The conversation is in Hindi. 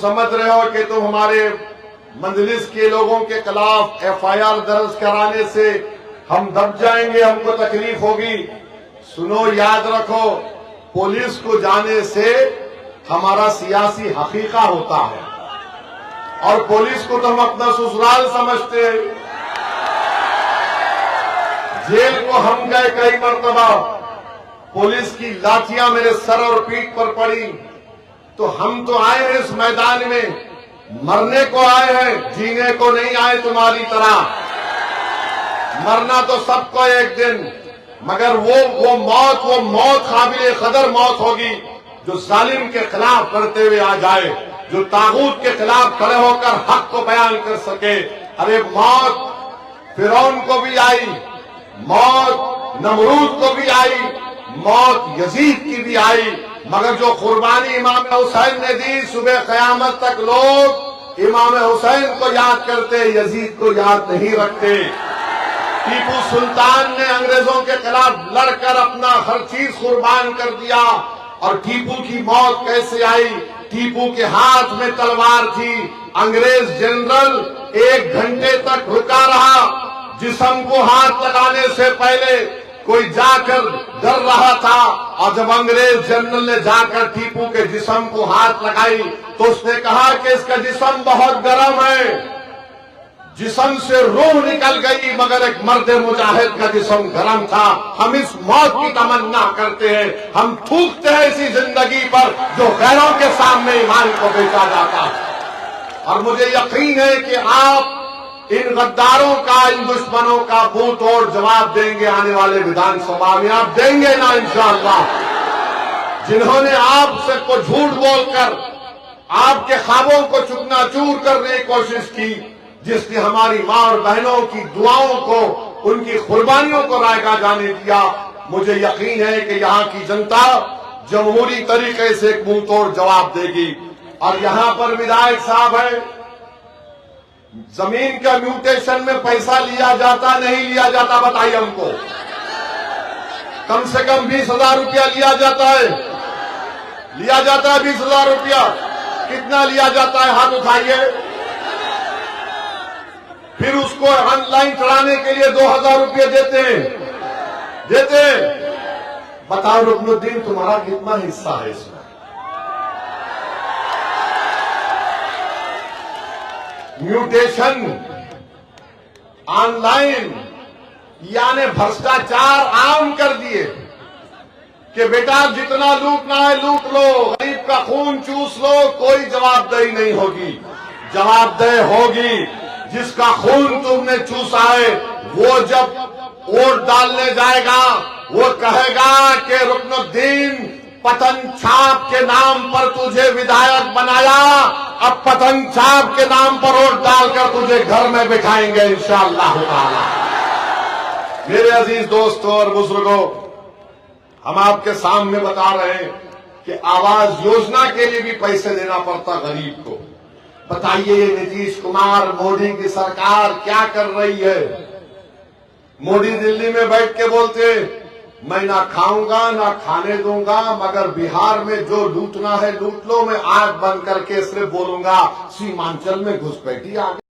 समझ रहे हो कि तुम हमारे मजलिस के लोगों के खिलाफ FIR दर्ज कराने से हम दब जाएंगे, हमको तकलीफ होगी। सुनो, याद रखो, पुलिस को जाने से हमारा सियासी हकीका होता है और पुलिस को तो हम अपना ससुराल समझते हैं। जेल को हम गए कई मरतबा, पुलिस की लाठियां मेरे सर और पीठ पर पड़ी, तो हम तो आए हैं इस मैदान में, मरने को आए हैं, जीने को नहीं आए तुम्हारी तरह। मरना तो सबको एक दिन, मगर वो मौत काबिल कदर मौत होगी जो जालिम के खिलाफ लड़ते हुए आ जाए, जो तागूत के खिलाफ खड़े होकर हक को बयान कर सके। अरे मौत फिरौन को भी आई, मौत नमरूद को भी आई, मौत यजीद की भी आई, मगर जो कुर्बानी इमाम हुसैन ने दी, सुबह कयामत तक लोग इमाम हुसैन को याद करते, यजीद को याद नहीं रखते। टीपू सुल्तान ने अंग्रेजों के खिलाफ लड़कर अपना हर चीज कुर्बान कर दिया, और टीपू की मौत कैसे आई? टीपू के हाथ में तलवार थी, अंग्रेज जनरल 1 घंटे तक रुका रहा, जिस्म को हाथ लगाने से पहले कोई जाकर डर रहा था, और जब अंग्रेज जनरल ने जाकर टीपू के जिस्म को हाथ लगाई तो उसने कहा कि इसका जिस्म बहुत गर्म है। जिस्म से रूह निकल गई, मगर एक मर्द मुजाहिद का जिस्म गर्म था। हम इस मौत की तमन्ना करते हैं, हम थूकते हैं इसी जिंदगी पर जो गैरों के सामने ईमान को बेचा जाता है। और मुझे यकीन है कि आप इन गद्दारों का, इन दुश्मनों का मुंह तोड़ जवाब देंगे आने वाले विधानसभा में। आप देंगे ना इंशाअल्लाह? जिन्होंने आपसे को झूठ बोलकर आपके ख्वाबों को चुकनाचूर करने की कोशिश की, जिसने हमारी मां और बहनों की दुआओं को, उनकी कुर्बानियों को रायगा जाने दिया, मुझे यकीन है कि यहाँ की जनता जमहूरी तरीके से एक मुंह तोड़ जवाब देगी। और यहाँ पर विधायक साहब है, जमीन का म्यूटेशन में पैसा लिया जाता नहीं लिया जाता? बताइए हमको। कम से कम 20,000 रुपया लिया जाता है, लिया जाता है 20,000 रुपया। कितना लिया जाता है? हाथ उठाइए। फिर उसको ऑनलाइन चढ़ाने के लिए 2,000 रुपये देते हैं। बताओ रुकनुद्दीन, तुम्हारा कितना हिस्सा है इसमें? म्यूटेशन ऑनलाइन, यानी भ्रष्टाचार आम कर दिए कि बेटा जितना लूटना है लूट लो, गरीब का खून चूस लो, कोई जवाबदेही नहीं होगी। जवाबदेही होगी जिसका खून तुमने चूसा है। वो जब वोट डालने जाएगा वो कहेगा कि रुकनुद्दीन, पतंग छाप के नाम पर तुझे विधायक बनाया, अब पतंग छाप के नाम पर वोट डालकर तुझे घर में बिठाएंगे इंशाअल्लाह ताला। मेरे अजीज दोस्तों और बुजुर्गों, हम आपके सामने बता रहे हैं कि आवास योजना के लिए भी पैसे देना पड़ता गरीब को। बताइए नीतीश कुमार, मोदी की सरकार क्या कर रही है? मोदी दिल्ली में बैठ के बोलते, मैं ना खाऊंगा ना खाने दूंगा, मगर बिहार में जो लूटना है लूट लो, मैं आंख बंद करके सिर्फ बोलूंगा सीमांचल में घुसपैठी आ गई।